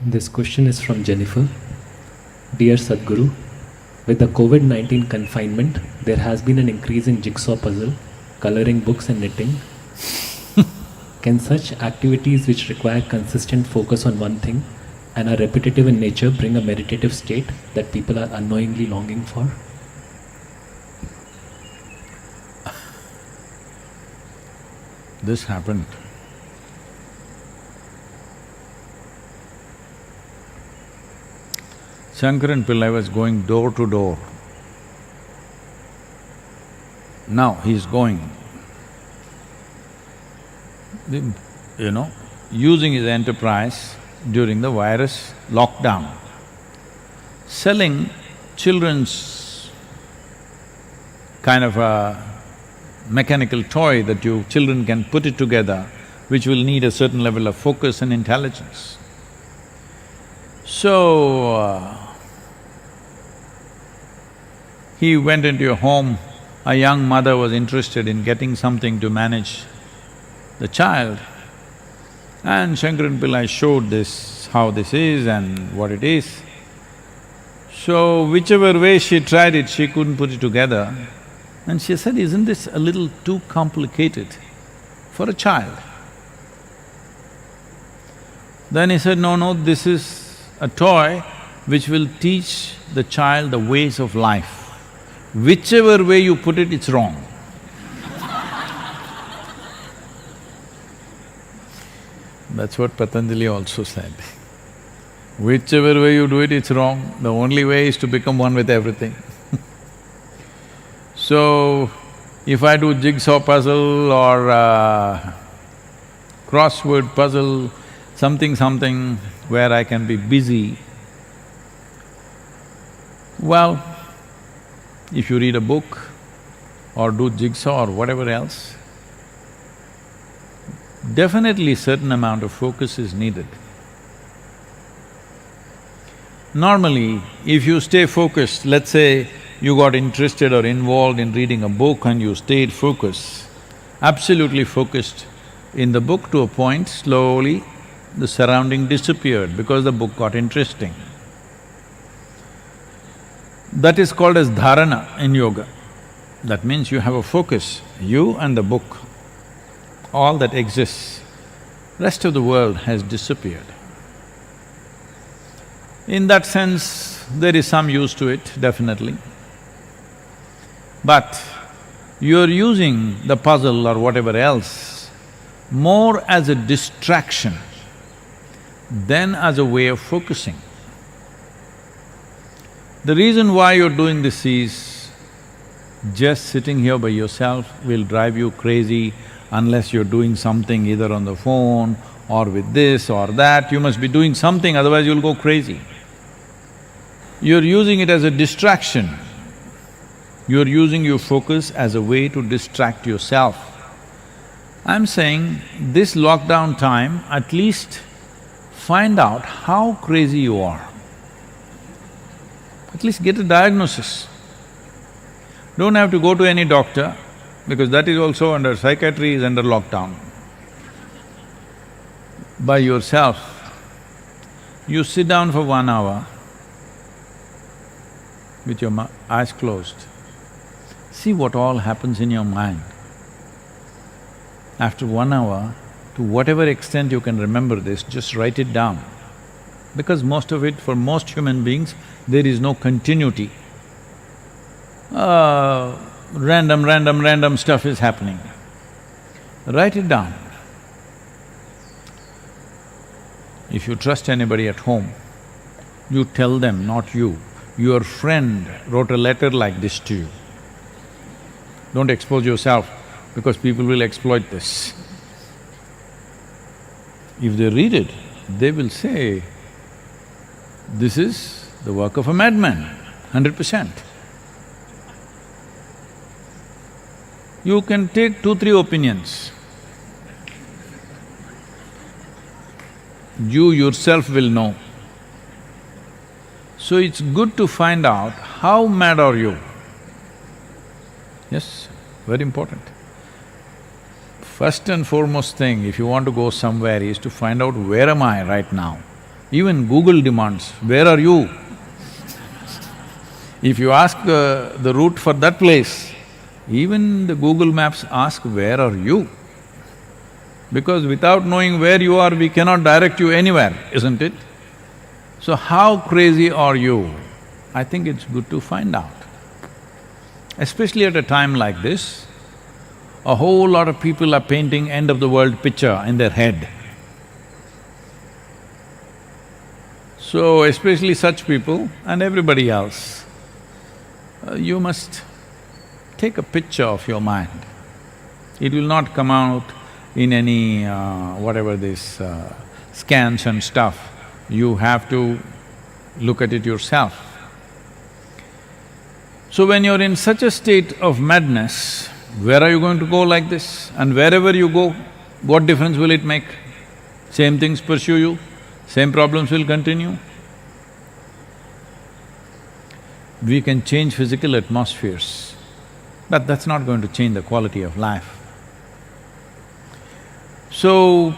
This question is from Jennifer. Dear Sadhguru, with the COVID-19 confinement, there has been an increase in jigsaw puzzle, coloring books and knitting. Can such activities which require consistent focus on one thing and are repetitive in nature bring a meditative state that people are unknowingly longing for? This happened. Shankaran Pillai was going door to door. Now he's going, using his enterprise during the virus lockdown, selling children's kind of a mechanical toy that children can put it together, which will need a certain level of focus and intelligence. So, he went into a home, a young mother was interested in getting something to manage the child, and Shankaran Pillai showed this, how this is and what it is. So, whichever way she tried it, she couldn't put it together. And she said, isn't this a little too complicated for a child? Then he said, no, this is a toy which will teach the child the ways of life. Whichever way you put it, it's wrong. That's what Patanjali also said. Whichever way you do it, it's wrong. The only way is to become one with everything. So, if I do jigsaw puzzle or crossword puzzle, something where I can be busy, well, if you read a book or do jigsaw or whatever else, definitely certain amount of focus is needed. Normally, if you stay focused, let's say you got interested or involved in reading a book and you stayed focused, absolutely focused in the book to a point, slowly the surrounding disappeared because the book got interesting. That is called as dhyana in yoga. That means you have a focus, you and the book, all that exists. Rest of the world has disappeared. In that sense, there is some use to it, definitely. But you're using the puzzle or whatever else more as a distraction than as a way of focusing. The reason why you're doing this is, just sitting here by yourself will drive you crazy unless you're doing something either on the phone or with this or that. You must be doing something, otherwise you'll go crazy. You're using it as a distraction. You're using your focus as a way to distract yourself. I'm saying, this lockdown time, at least find out how crazy you are. At least get a diagnosis. Don't have to go to any doctor, because that is also under… psychiatry is under lockdown. By yourself, you sit down for 1 hour with your eyes closed. See what all happens in your mind. After 1 hour, to whatever extent you can remember this, just write it down. Because most of it, for most human beings, there is no continuity. Random stuff is happening. Write it down. If you trust anybody at home, you tell them, not you. Your friend wrote a letter like this to you. Don't expose yourself, because people will exploit this. If they read it, they will say, this is the work of a madman, 100%. You can take 2-3 opinions. You yourself will know. So it's good to find out how mad are you. Yes, very important. First and foremost thing, if you want to go somewhere, is to find out where am I right now. Even Google demands, where are you? If you ask the route for that place, even the Google Maps ask, where are you? Because without knowing where you are, we cannot direct you anywhere, isn't it? So how crazy are you? I think it's good to find out. Especially at a time like this, a whole lot of people are painting end of the world picture in their head. So especially such people and everybody else, you must take a picture of your mind. It will not come out in any whatever this scans and stuff. You have to look at it yourself. So when you're in such a state of madness, where are you going to go like this? And wherever you go, what difference will it make? Same things pursue you, same problems will continue. We can change physical atmospheres, but that's not going to change the quality of life. So,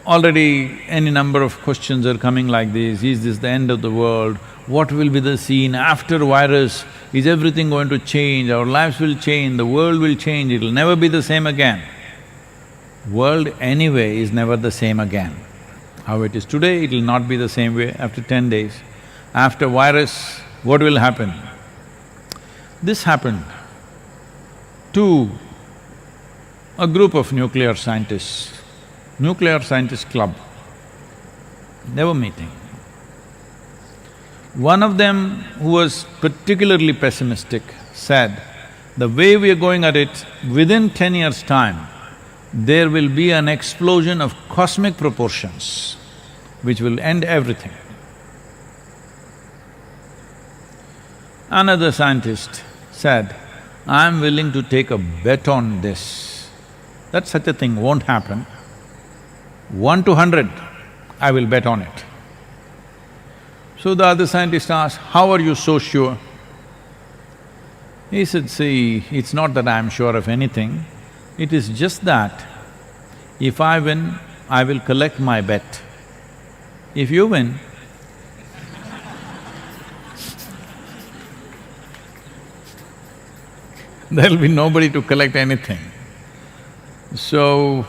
already any number of questions are coming like this, is this the end of the world? What will be the scene after virus? Is everything going to change? Our lives will change, the world will change, it'll never be the same again. World anyway is never the same again. How it is today, it'll not be the same way after 10 days. After virus, what will happen? This happened to a group of nuclear scientist club. They were meeting. One of them, who was particularly pessimistic, said, the way we are going at it, within 10 years' time, there will be an explosion of cosmic proportions which will end everything. Another scientist said, I'm willing to take a bet on this, that such a thing won't happen. 1 to 100, I will bet on it. So the other scientist asked, how are you so sure? He said, see, it's not that I'm sure of anything, it is just that if I win, I will collect my bet. If you win, there'll be nobody to collect anything. So,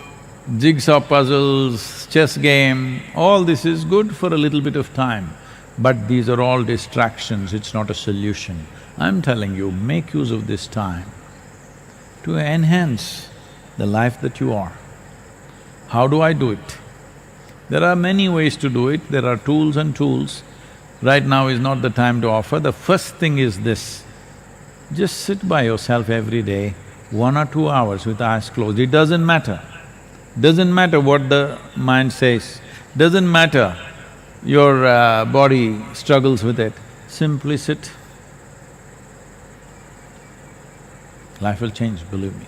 jigsaw puzzles, chess game, all this is good for a little bit of time, but these are all distractions, it's not a solution. I'm telling you, make use of this time to enhance the life that you are. How do I do it? There are many ways to do it, there are tools and tools. Right now is not the time to offer. The first thing is this, just sit by yourself every day, 1 or 2 hours with eyes closed. It doesn't matter. Doesn't matter what the mind says, doesn't matter your body struggles with it, simply sit. Life will change, believe me.